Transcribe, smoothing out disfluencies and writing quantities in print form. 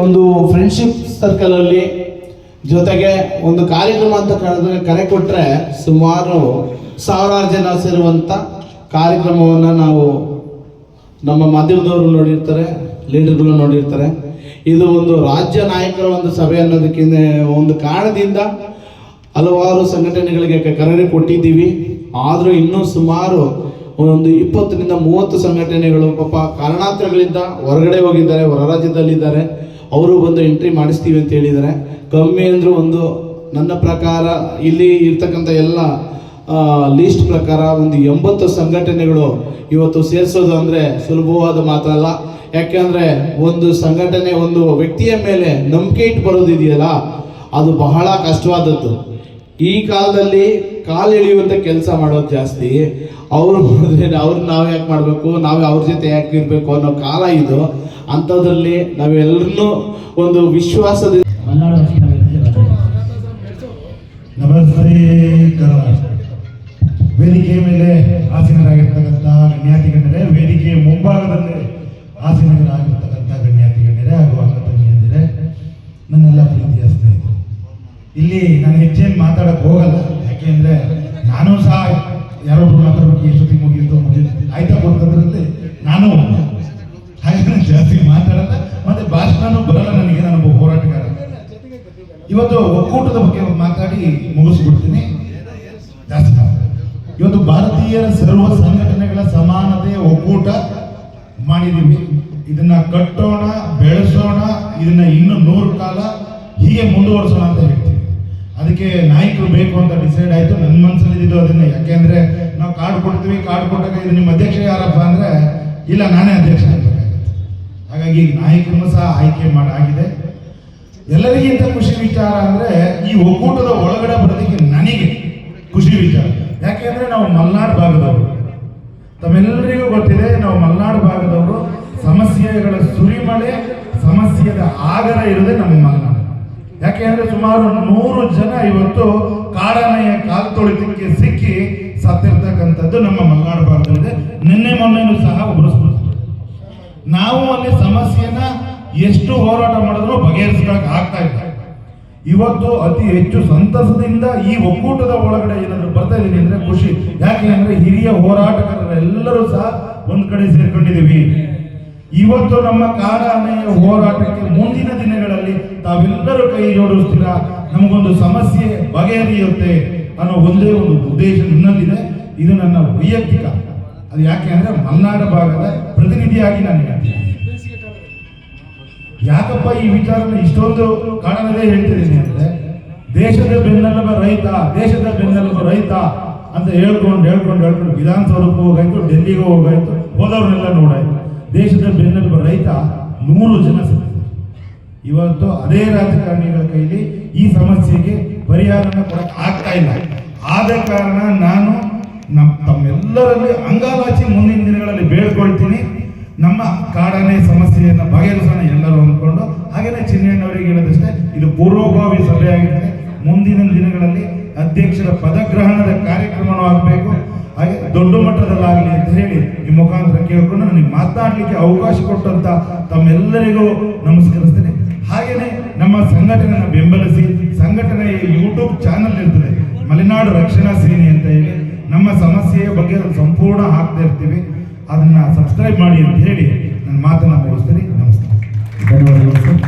ಒಂದು friendship circle ಅಲ್ಲಿ ಜೊತೆಗೆ ಒಂದು ಕಾರ್ಯಕ್ರಮ ಅಂತ ಕರೆ ಕೊಟ್ಟರೆ ಸುಮಾರು ಸಾವಿರಾರು ಜನ ಸೇರುವಂಥ ಕಾರ್ಯಕ್ರಮವನ್ನು ನಾವು ನಮ್ಮ ಮಾಧ್ಯಮದವರು ನೋಡಿರ್ತಾರೆ, ಲೀಡರ್ಗಳು ನೋಡಿರ್ತಾರೆ. ಇದು ಒಂದು ರಾಜ್ಯ ನಾಯಕರ ಒಂದು ಸಭೆ ಅನ್ನೋದಕ್ಕಿಂತ ಒಂದು ಕಾರಣದಿಂದ ಹಲವಾರು ಸಂಘಟನೆಗಳಿಗೆ ಕರೆ ಕೊಟ್ಟಿದ್ದೀವಿ. ಆದರೂ ಇನ್ನೂ ಸುಮಾರು ಒಂದು 20ರಿಂದ 30 ಸಂಘಟನೆಗಳು ಪಾಪ ಕಾರಣಾಂತರಗಳಿಂದ ಹೊರಗಡೆ ಹೋಗಿದ್ದಾರೆ, ಹೊರ ರಾಜ್ಯದಲ್ಲಿದ್ದಾರೆ. ಅವರು ಬಂದು ಎಂಟ್ರಿ ಮಾಡಿಸ್ತೀವಿ ಅಂತ ಹೇಳಿದ್ದಾರೆ. ಕಮ್ಮಿ ಅಂದರೂ ಒಂದು ನನ್ನ ಪ್ರಕಾರ ಇಲ್ಲಿ ಇರ್ತಕ್ಕಂಥ ಎಲ್ಲ ಲೀಸ್ಟ್ ಪ್ರಕಾರ ಒಂದು 80 ಸಂಘಟನೆಗಳು ಇವತ್ತು ಸೇರಿಸೋದು ಅಂದರೆ ಸುಲಭವಾದ ಮಾತಲ್ಲ. ಯಾಕೆಂದರೆ ಒಂದು ಸಂಘಟನೆ ಒಂದು ವ್ಯಕ್ತಿಯ ಮೇಲೆ ನಂಬಿಕೆ ಇಟ್ಟು ಬರೋದಿದೆಯಲ್ಲ, ಅದು ಬಹಳ ಕಷ್ಟವಾದದ್ದು. ಈ ಕಾಲದಲ್ಲಿ ಕಾಲು ಎಳೆಯುವಂಥ ಕೆಲಸ ಮಾಡೋದು ಜಾಸ್ತಿ. ಅವ್ರು ನಾವು ಯಾಕೆ ಮಾಡಬೇಕು, ನಾವು ಅವ್ರ ಜೊತೆ ಯಾಕೆ ಇರಬೇಕು ಅನ್ನೋ ಕಾಲ ಇದು. ಅಂಥದ್ರಲ್ಲಿ ನಾವೆಲ್ಲರನ್ನೂ ಒಂದು ವಿಶ್ವಾಸದಿಂದ ನಮಸ್ತೆ ಕರ್ನಾಟಕ ವೇದಿಕೆಯ ಮೇಲೆ ಆಸೀನರಾಗಿರ್ತಕ್ಕಂಥ ಗಣ್ಯಾತಿ ಗಣ್ಯರೇ, ವೇದಿಕೆಯ ಮುಂಭಾಗದಲ್ಲಿ ಆಸೀನರಾಗಿರ್ತಕ್ಕಂಥ ಗಣ್ಯಾತಿ ಗಣ್ಯರೇ ಹಾಗೂ ಅಕ್ಕ ತಂಗಿಯಂದಿರೇ, ನನ್ನೆಲ್ಲ ಪ್ರೀತಿಯ ಸ್ನೇಹಿತರು. ಇಲ್ಲಿ ನಾನು ಹೆಚ್ಚೇನು ಮಾತಾಡಕ್ಕೆ ಹೋಗಲ್ಲ. ಯಾಕೆಂದರೆ ನಾನು ಸಹ ಯಾರೊಬ್ರು ಮಾತಾಡೋಕ್ಕೆ ಎಷ್ಟೊತ್ತಿಗೆ ಮುಗಿಯಿತು ಆಯ್ತಾ ಗೊತ್ತದ್ರಲ್ಲಿ ನಾನು ಹಾಗೆ ಜಾಸ್ತಿ ಮಾತಾಡಲ್ಲ, ಮತ್ತೆ ಭಾಷಣನೂ ಬರಲ್ಲ ನನಗೆ. ನಾನೊಬ್ಬ ಹೋರಾಟಗಾರ. ಇವತ್ತು ಒಕ್ಕೂಟದ ಬಗ್ಗೆ ಮಾತಾಡಿ ಮುಗಿಸ್ಬಿಡ್ತೀನಿ, ಜಾಸ್ತಿ ಇವತ್ತು ಭಾರತೀಯರ ಸರ್ವ ಸಂಘಟನೆಗಳ ಸಮಾನತೆ ಒಕ್ಕೂಟ ಮಾಡಿದ್ದೀವಿ. ಇದನ್ನ ಕಟ್ಟೋಣ, ಬೆಳೆಸೋಣ, ಇದನ್ನ ಇನ್ನು 100 ಕಾಲ ಹೀಗೆ ಮುಂದುವರಿಸೋಣ ಅಂತ ಹೇಳ್ತೀವಿ. ಅದಕ್ಕೆ ನಾಯಕರು ಬೇಕು ಅಂತ ಡಿಸೈಡ್ ಆಯಿತು. ನನ್ನ ಮನಸ್ಸಲ್ಲಿದ್ದು ಅದನ್ನೇ. ಯಾಕೆಂದ್ರೆ ನಾವು ಕಾರ್ಡ್ ಕೊಡ್ತೀವಿ, ಕಾರ್ಡ್ ಕೊಟ್ಟಾಗ ಇದು ನಿಮ್ಮ ಅಧ್ಯಕ್ಷ ಯಾರಪ್ಪ ಅಂದರೆ ಇಲ್ಲ ನಾನೇ ಅಧ್ಯಕ್ಷ ಆಗಬೇಕಾಗುತ್ತೆ. ಹಾಗಾಗಿ ನಾಯಕರನ್ನು ಸಹ ಆಯ್ಕೆ ಮಾಡಾಗಿದೆ. ಎಲ್ಲರಿಗಿಂತ ಖುಷಿ ವಿಚಾರ ಅಂದರೆ ಈ ಒಕ್ಕೂಟದ ಒಳಗಡೆ ಬರೋದಕ್ಕೆ ನನಗೆ ಖುಷಿ ವಿಚಾರ. ಯಾಕೆಂದ್ರೆ ನಾವು ಮಲೆನಾಡು ಭಾಗದವರು, ತಮ್ಮೆಲ್ಲರಿಗೂ ಗೊತ್ತಿದೆ, ನಾವು ಮಲೆನಾಡು ಭಾಗದವರು. ಸಮಸ್ಯೆಗಳ ಸುರಿಮಳೆ, ಸಮಸ್ಯೆಯ ಆಗರ ಇರೋದೇ ನಮ್ಮ ಮಲೆನಾಡು. ಯಾಕೆಂದ್ರೆ ಸುಮಾರು 100 ಜನ ಇವತ್ತು ಕಾಡಾನೆಯ ಕಾಲು ತೊಳಿತಕ್ಕೆ ಸಿಕ್ಕಿ ಸತ್ತಿರ್ತಕ್ಕಂಥದ್ದು ನಮ್ಮ ಮಲೆನಾಡು ಭಾಗದಲ್ಲಿದೆ. ನಿನ್ನೆ ಮೊನ್ನೆನೂ ಸಹ ಒಬ್ಬರು ನಾವು ಅಲ್ಲಿ ಸಮಸ್ಯೆನ ಎಷ್ಟು ಹೋರಾಟ ಮಾಡಿದ್ರು ಬಗೆಹರಿಸ್ಕೊಳಕ್ ಆಗ್ತಾ ಇಲ್ಲ. ಇವತ್ತು ಅತಿ ಹೆಚ್ಚು ಸಂತಸದಿಂದ ಈ ಒಕ್ಕೂಟದ ಒಳಗಡೆ ಏನಾದ್ರು ಬರ್ತಾ ಇದೀನಿ ಅಂದ್ರೆ ಖುಷಿ. ಯಾಕೆ ಅಂದ್ರೆ ಹಿರಿಯ ಹೋರಾಟಗಾರರೆಲ್ಲರೂ ಸಹ ಒಂದ್ ಕಡೆ ಸೇರ್ಕೊಂಡಿದ್ದೀವಿ. ಇವತ್ತು ನಮ್ಮ ಕಾಡಾನೆಯ ಹೋರಾಟಕ್ಕೆ ಮುಂದಿನ ದಿನಗಳಲ್ಲಿ ತಾವೆಲ್ಲರೂ ಕೈ ಜೋಡಿಸ್ತೀರಾ, ನಮಗೊಂದು ಸಮಸ್ಯೆ ಬಗೆಹರಿಯುತ್ತೆ ಅನ್ನೋ ಒಂದೇ ಒಂದು ಉದ್ದೇಶ ನನ್ನಲ್ಲಿದೆ. ಇದು ನನ್ನ ವೈಯಕ್ತಿಕ. ಅದು ಯಾಕೆ ಅಂದ್ರೆ ಮಲೆನಾಡು ಭಾಗದ ಪ್ರತಿನಿಧಿಯಾಗಿ ನಾನು ಹೇಳ್ತೀನಿ. ಯಾಕಪ್ಪ ಈ ವಿಚಾರನ ಇಷ್ಟೊಂದು ಕಾರಣದೇ ಹೇಳ್ತಿದ್ದೀನಿ ಅಂದ್ರೆ, ದೇಶದ ಬೆನ್ನೆಲುಬ ರೈತ, ದೇಶದ ಬೆನ್ನೆಲುಬ ರೈತ ಅಂತ ಹೇಳ್ಕೊಂಡು ವಿಧಾನಸೌಧಕ್ಕೂ ಹೋಗಾಯ್ತು, ಡೆಲ್ಲಿಗೂ ಹೋಗಾಯ್ತು, ಹೋದವ್ರನ್ನೆಲ್ಲ ನೋಡಾಯ್ತು. ದೇಶದ ಬೆನ್ನೆಲುಬ ರೈತ 100 ಜನ ಸತ್ತಿದ್ದಾರೆ. ಇವತ್ತು ಅದೇ ರಾಜಕಾರಣಿಗಳ ಕೈಲಿ ಈ ಸಮಸ್ಯೆಗೆ ಪರಿಹಾರನ ಕೊಡಕ್ಕೆ ಆಗ್ತಾ ಇಲ್ಲ. ಆದ ಕಾರಣ ನಾನು ತಮ್ಮೆಲ್ಲರಲ್ಲಿ ಅಂಗಾಲಾಚಿ ಮುಂದಿನ ದಿನಗಳಲ್ಲಿ ಬೇಡ್ಕೊಳ್ತೀನಿ, ನಮ್ಮ ಕಾಡಾನೆ ಸಮಸ್ಯೆಯನ್ನು ಬಗೆಹರಿಸೋಣ ಎಲ್ಲರೂ ಅಂದ್ಕೊಂಡು. ಹಾಗೇನೆ ಚಿನ್ನಣ್ಣವರಿಗೆ ಹೇಳೋದಷ್ಟೇ, ಇದು ಪೂರ್ವಭಾವಿ ಸಭೆ ಆಗಿರುತ್ತೆ. ಮುಂದಿನ ದಿನಗಳಲ್ಲಿ ಅಧ್ಯಕ್ಷರ ಪದಗ್ರಹಣದ ಕಾರ್ಯಕ್ರಮನೂ ಆಗಬೇಕು, ಹಾಗೆ ದೊಡ್ಡ ಮಟ್ಟದಲ್ಲಾಗಲಿ ಅಂತ ಹೇಳಿ ಈ ಮುಖಾಂತರ ಕೇಳ್ಕೊಂಡು ನನಗೆ ಮಾತನಾಡಲಿಕ್ಕೆ ಅವಕಾಶ ಕೊಟ್ಟಂತ ತಮ್ಮೆಲ್ಲರಿಗೂ ನಮಸ್ಕರಿಸ್ತೇನೆ. ಹಾಗೇನೆ ನಮ್ಮ ಸಂಘಟನೆಯನ್ನು ಬೆಂಬಲಿಸಿ, ಸಂಘಟನೆಯ ಯೂಟ್ಯೂಬ್ ಚಾನಲ್ ಇರ್ತದೆ ಮಲೆನಾಡು ರಕ್ಷಣಾ ಸೇನೆ ಅಂತ ಹೇಳಿ, ನಮ್ಮ ಸಮಸ್ಯೆಯ ಬಗ್ಗೆ ಸಂಪೂರ್ಣ ಹಾಕ್ತಾ ಇರ್ತೀವಿ. ಅದನ್ನ ಸಬ್ಸ್ಕ್ರೈಬ್ ಮಾಡಿ ಅಂತ ಹೇಳಿ ನನ್ನ ಮಾತನ್ನ ಮುಗಿಸ್ತೀನಿ. ನಮಸ್ಕಾರ, ಧನ್ಯವಾದಗಳು ಸರ್.